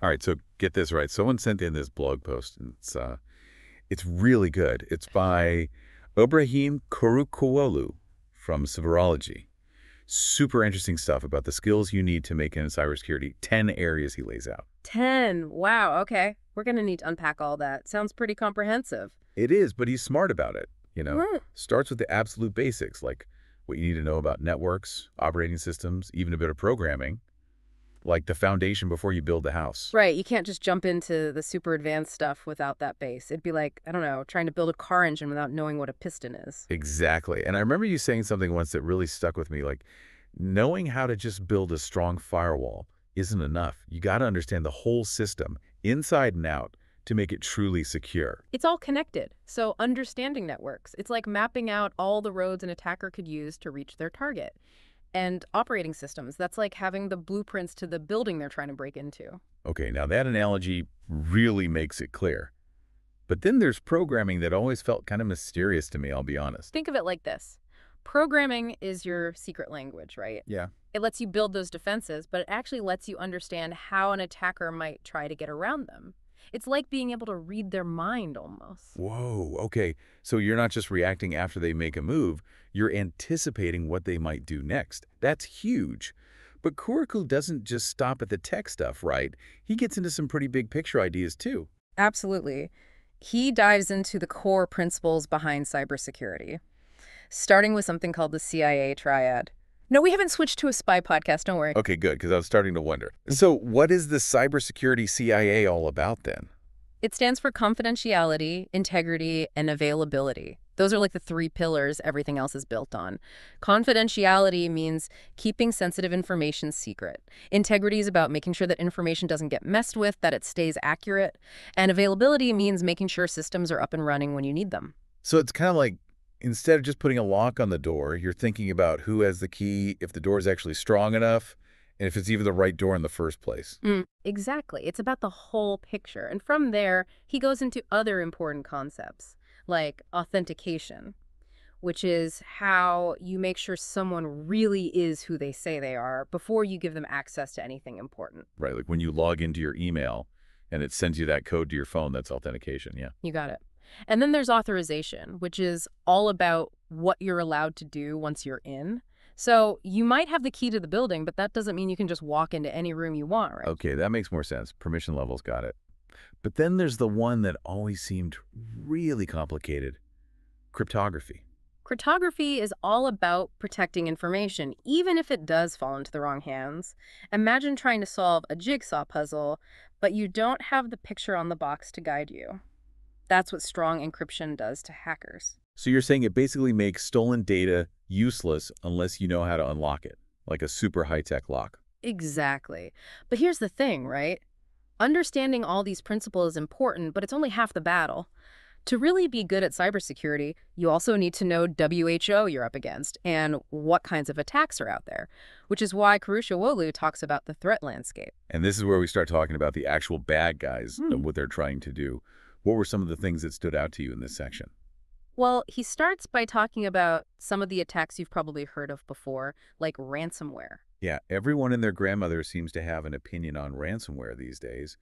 All right, so get this right. Someone sent in this blog post, and it's really good. It's by Ibrahim Kurukuolu from Siberoloji. Super interesting stuff about the skills you need to make it in cybersecurity. 10 areas he lays out. 10. Wow, okay. We're going to need to unpack all that. Sounds pretty comprehensive. It is, but he's smart about it. Hmm. Starts with the absolute basics, like what you need to know about networks, operating systems, even a bit of programming, like the foundation before you build the house. Right, you can't just jump into the super advanced stuff without that base. It'd be like, I don't know, trying to build a car engine without knowing what a piston is. Exactly. And I remember you saying something once that really stuck with me, like knowing how to just build a strong firewall isn't enough. You got to understand the whole system, inside and out, to make it truly secure. It's all connected, so understanding networks. It's like mapping out all the roads an attacker could use to reach their target. And operating systems, that's like having the blueprints to the building they're trying to break into. Okay, now that analogy really makes it clear. But then there's programming that always felt kind of mysterious to me, I'll be honest. Think of it like this. Programming is your secret language, right? Yeah. It lets you build those defenses, but it actually lets you understand how an attacker might try to get around them. It's like being able to read their mind almost. Whoa, okay. So you're not just reacting after they make a move, you're anticipating what they might do next. That's huge. But Kuriku doesn't just stop at the tech stuff, right? He gets into some pretty big picture ideas too. Absolutely. He dives into the core principles behind cybersecurity, starting with something called the CIA triad. No, we haven't switched to a spy podcast, don't worry. Okay, good, because I was starting to wonder. So what is the cybersecurity CIA all about then? It stands for confidentiality, integrity, and availability. Those are like the three pillars everything else is built on. Confidentiality means keeping sensitive information secret. Integrity is about making sure that information doesn't get messed with, that it stays accurate. And availability means making sure systems are up and running when you need them. So it's kind of like instead of just putting a lock on the door, you're thinking about who has the key, if the door is actually strong enough, and if it's even the right door in the first place. Exactly. It's about the whole picture. And from there, he goes into other important concepts, like authentication, which is how you make sure someone really is who they say they are before you give them access to anything important. Right, like when you log into your email and it sends you that code to your phone, that's authentication, yeah. You got it. And then there's authorization, which is all about what you're allowed to do once you're in. So you might have the key to the building, but that doesn't mean you can just walk into any room you want, right? Okay, that makes more sense. Permission levels, got it. But then there's the one that always seemed really complicated, cryptography. Cryptography is all about protecting information, even if it does fall into the wrong hands. Imagine trying to solve a jigsaw puzzle, but you don't have the picture on the box to guide you. That's what strong encryption does to hackers. So you're saying it basically makes stolen data useless unless you know how to unlock it, like a super high-tech lock. Exactly. But here's the thing, right? Understanding all these principles is important, but it's only half the battle. To really be good at cybersecurity, you also need to know WHO you're up against and what kinds of attacks are out there, which is why Kurushawolu talks about the threat landscape. And this is where we start talking about the actual bad guys and what they're trying to do. What were some of the things that stood out to you in this section? Well, he starts by talking about some of the attacks you've probably heard of before, like ransomware. Yeah, everyone and their grandmother seems to have an opinion on ransomware these days,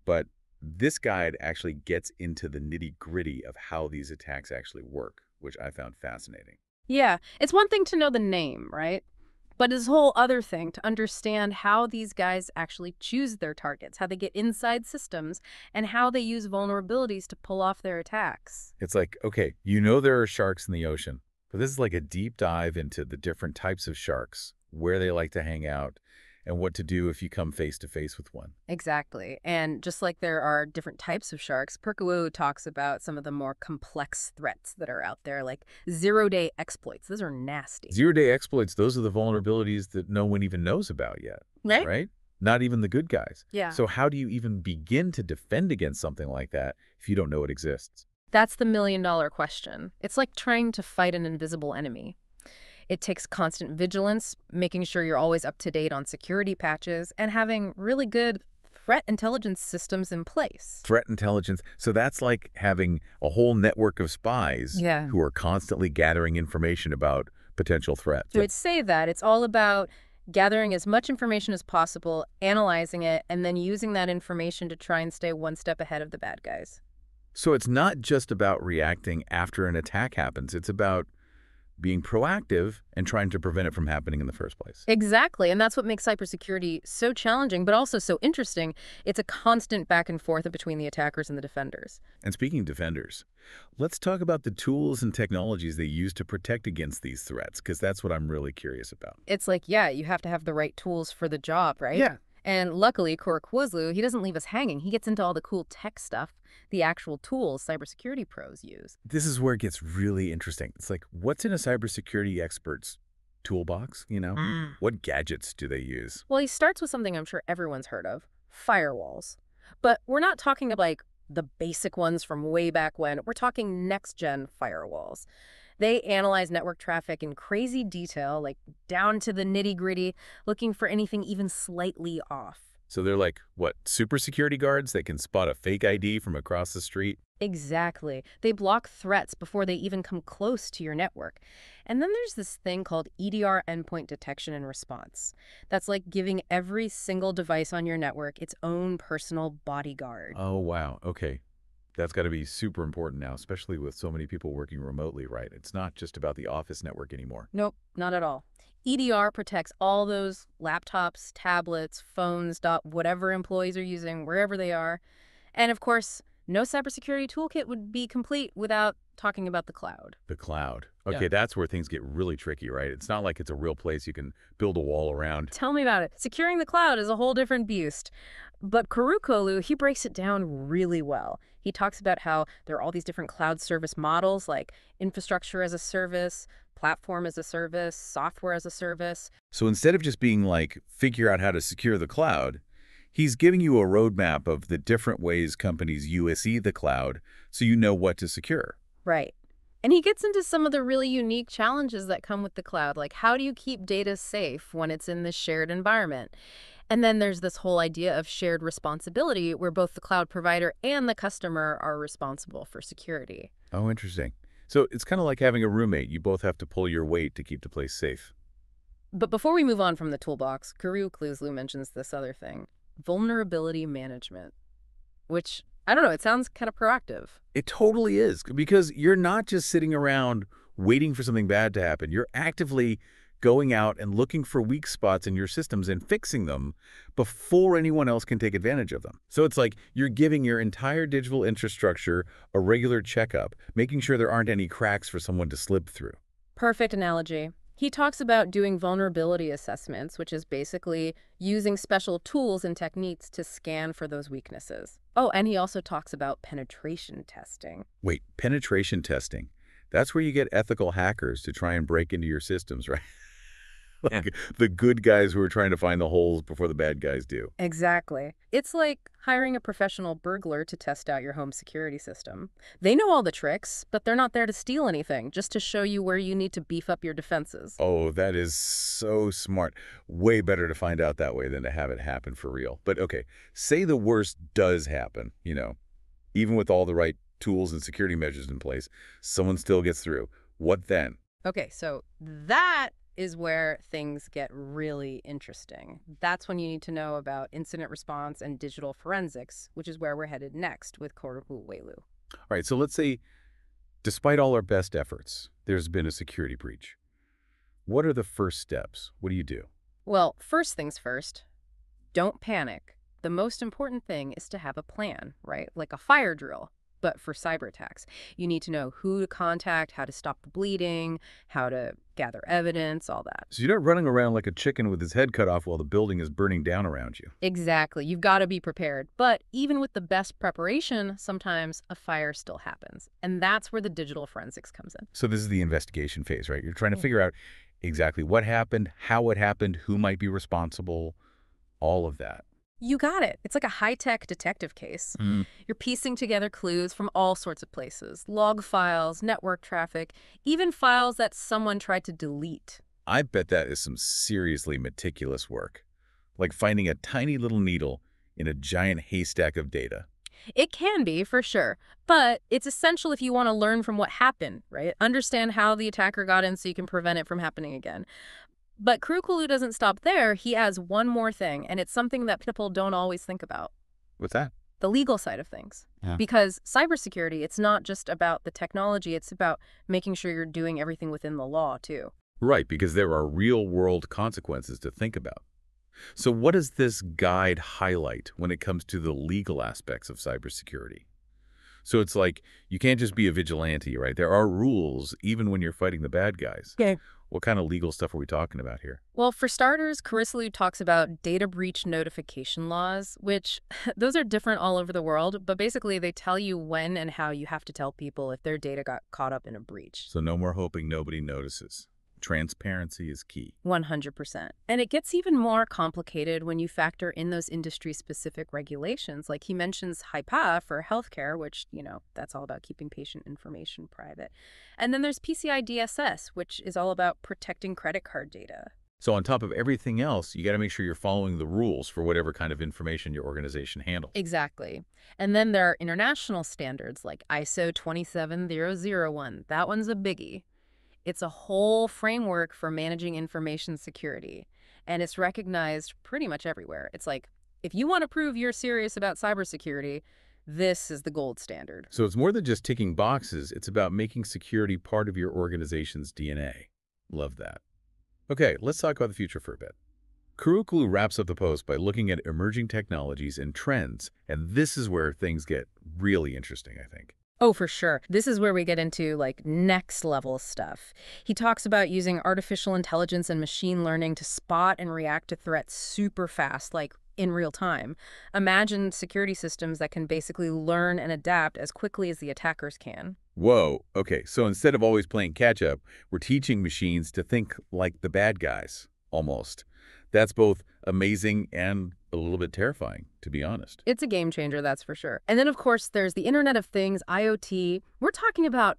but this guide actually gets into the nitty-gritty of how these attacks actually work, which I found fascinating. Yeah, it's one thing to know the name, right? But it's a whole other thing to understand how these guys actually choose their targets, how they get inside systems, and how they use vulnerabilities to pull off their attacks. It's like, okay, you know there are sharks in the ocean, but this is like a deep dive into the different types of sharks, where they like to hang out, and what to do if you come face to face with one. Exactly. And just like there are different types of sharks, Perkawoo talks about some of the more complex threats that are out there, like zero-day exploits. Those are nasty. Zero-day exploits, those are the vulnerabilities that no one even knows about yet, right? Not even the good guys. Yeah. So how do you even begin to defend against something like that if you don't know it exists? That's the million-dollar question. It's like trying to fight an invisible enemy. It takes constant vigilance, making sure you're always up to date on security patches, and having really good threat intelligence systems in place. Threat intelligence. So that's like having a whole network of spies who are constantly gathering information about potential threats. So I'd say that it's all about gathering as much information as possible, analyzing it, and then using that information to try and stay one step ahead of the bad guys. So it's not just about reacting after an attack happens. It's about being proactive and trying to prevent it from happening in the first place. Exactly, and that's what makes cybersecurity so challenging, but also so interesting. It's a constant back and forth between the attackers and the defenders. And speaking of defenders, let's talk about the tools and technologies they use to protect against these threats, because that's what I'm really curious about. It's like, yeah, you have to have the right tools for the job, right? Yeah. And luckily, Korakwazlu, he doesn't leave us hanging. He gets into all the cool tech stuff, the actual tools cybersecurity pros use. This is where it gets really interesting. It's like, what's in a cybersecurity expert's toolbox, What gadgets do they use? Well, he starts with something I'm sure everyone's heard of, firewalls. But we're not talking about like the basic ones from way back when. We're talking next-gen firewalls. They analyze network traffic in crazy detail, like down to the nitty-gritty, looking for anything even slightly off. So they're like, what, super security guards that can spot a fake ID from across the street? Exactly. They block threats before they even come close to your network. And then there's this thing called EDR endpoint detection and response. That's like giving every single device on your network its own personal bodyguard. Oh, wow. Okay. That's got to be super important now, especially with so many people working remotely, right? It's not just about the office network anymore. Nope, not at all. EDR protects all those laptops, tablets, phones, whatever employees are using, wherever they are. And of course, no cybersecurity toolkit would be complete without talking about the cloud. The cloud. Okay, Yeah. that's where things get really tricky, right? It's not like it's a real place you can build a wall around. Tell me about it. Securing the cloud is a whole different beast. But Kurukolu, he breaks it down really well. He talks about how there are all these different cloud service models like infrastructure as a service, platform as a service, software as a service. So instead of just being like, figure out how to secure the cloud, he's giving you a roadmap of the different ways companies USE the cloud so you know what to secure. Right. And he gets into some of the really unique challenges that come with the cloud, like how do you keep data safe when it's in this shared environment? And then there's this whole idea of shared responsibility where both the cloud provider and the customer are responsible for security. Oh, interesting. So it's kind of like having a roommate. You both have to pull your weight to keep the place safe. But before we move on from the toolbox, Kuru Kluzlu mentions this other thing, vulnerability management, which, I don't know, it sounds kind of proactive. It totally is, because you're not just sitting around waiting for something bad to happen. You're actively going out and looking for weak spots in your systems and fixing them before anyone else can take advantage of them. So it's like you're giving your entire digital infrastructure a regular checkup, making sure there aren't any cracks for someone to slip through. Perfect analogy. He talks about doing vulnerability assessments, which is basically using special tools and techniques to scan for those weaknesses. Oh, and he also talks about penetration testing. Wait, penetration testing. That's where you get ethical hackers to try and break into your systems, right? Like the good guys who are trying to find the holes before the bad guys do. Exactly. It's like hiring a professional burglar to test out your home security system. They know all the tricks, but they're not there to steal anything, just to show you where you need to beef up your defenses. Oh, that is so smart. Way better to find out that way than to have it happen for real. But okay, say the worst does happen, even with all the right tools and security measures in place, someone still gets through. What then? Okay, so that is where things get really interesting. That's when you need to know about incident response and digital forensics, which is where we're headed next with Korupu Welu. All right, so let's say, despite all our best efforts, there's been a security breach. What are the first steps? What do you do? Well, first things first, don't panic. The most important thing is to have a plan, right? Like a fire drill. But for cyber attacks, you need to know who to contact, how to stop the bleeding, how to gather evidence, all that. So you're not running around like a chicken with his head cut off while the building is burning down around you. Exactly. You've got to be prepared. But even with the best preparation, sometimes a fire still happens. And that's where the digital forensics comes in. So this is the investigation phase, right? You're trying to figure out exactly what happened, how it happened, who might be responsible, all of that. You got it. It's like a high-tech detective case. You're piecing together clues from all sorts of places. Log files, network traffic, even files that someone tried to delete. I bet that is some seriously meticulous work. Like finding a tiny little needle in a giant haystack of data. It can be, for sure. But it's essential if you want to learn from what happened, right? Understand how the attacker got in so you can prevent it from happening again. But Kurukulu doesn't stop there. He adds one more thing, and it's something that people don't always think about: What's that? the legal side of things. Yeah. Because cybersecurity, it's not just about the technology, it's about making sure you're doing everything within the law, too. Right, because there are real-world consequences to think about. So what does this guide highlight when it comes to the legal aspects of cybersecurity? So it's like, you can't just be a vigilante, right? There are rules even when you're fighting the bad guys. Okay. What kind of legal stuff are we talking about here? Well, for starters, Carislu talks about data breach notification laws, which those are different all over the world, but basically they tell you when and how you have to tell people if their data got caught up in a breach. So no more hoping nobody notices. Transparency is key. 100%. And it gets even more complicated when you factor in those industry-specific regulations. Like he mentions HIPAA for healthcare, which, that's all about keeping patient information private. And then there's PCI DSS, which is all about protecting credit card data. So on top of everything else, you got to make sure you're following the rules for whatever kind of information your organization handles. Exactly. And then there are international standards like ISO 27001. That one's a biggie. It's a whole framework for managing information security, and it's recognized pretty much everywhere. It's like, if you want to prove you're serious about cybersecurity, this is the gold standard. So it's more than just ticking boxes. It's about making security part of your organization's DNA. Love that. Okay, let's talk about the future for a bit. Kurukulu wraps up the post by looking at emerging technologies and trends, and this is where things get really interesting, I think. Oh, for sure. This is where we get into next level stuff. He talks about using artificial intelligence and machine learning to spot and react to threats super fast, like in real time. Imagine security systems that can basically learn and adapt as quickly as the attackers can. Whoa, okay, so instead of always playing catch-up, we're teaching machines to think like the bad guys, almost. That's both amazing and a little bit terrifying, to be honest. It's a game changer, that's for sure. And then, of course, there's the Internet of Things, IoT. We're talking about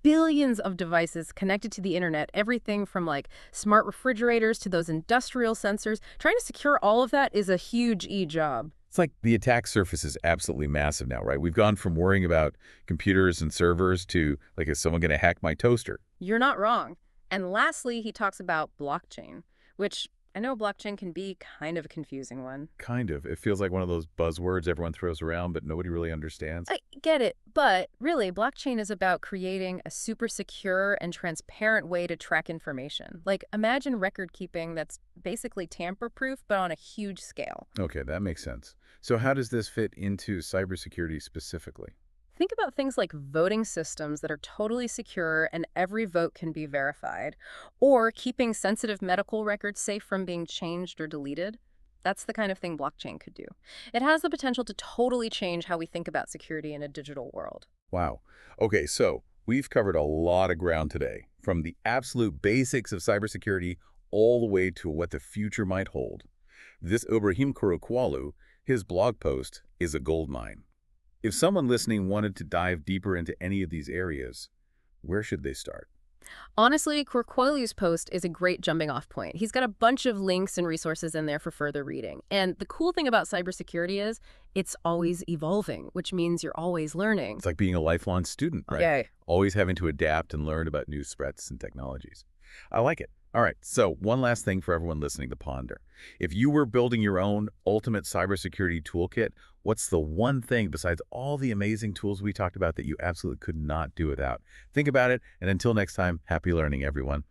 billions of devices connected to the internet, everything from smart refrigerators to those industrial sensors. Trying to secure all of that is a huge job. It's like the attack surface is absolutely massive now, right? We've gone from worrying about computers and servers to, is someone going to hack my toaster? You're not wrong. And lastly, he talks about blockchain, which I know blockchain can be kind of a confusing one. Kind of. It feels like one of those buzzwords everyone throws around, but nobody really understands. I get it, but really, blockchain is about creating a super secure and transparent way to track information. Imagine record keeping that's basically tamper-proof, but on a huge scale. Okay, that makes sense. So how does this fit into cybersecurity specifically? Think about things like voting systems that are totally secure and every vote can be verified, or keeping sensitive medical records safe from being changed or deleted. That's the kind of thing blockchain could do. It has the potential to totally change how we think about security in a digital world. Wow. Okay, so we've covered a lot of ground today, from the absolute basics of cybersecurity all the way to what the future might hold. This Ibrahim Kurukwalu, his blog post, is a goldmine. If someone listening wanted to dive deeper into any of these areas, where should they start? Honestly, Kurkwalu's post is a great jumping off point. He's got a bunch of links and resources in there for further reading. And the cool thing about cybersecurity is it's always evolving, which means you're always learning. It's like being a lifelong student, right? Yay. Always having to adapt and learn about new threats and technologies. I like it. All right, so one last thing for everyone listening to ponder. If you were building your own ultimate cybersecurity toolkit, what's the one thing besides all the amazing tools we talked about that you absolutely could not do without? Think about it, and until next time, happy learning, everyone.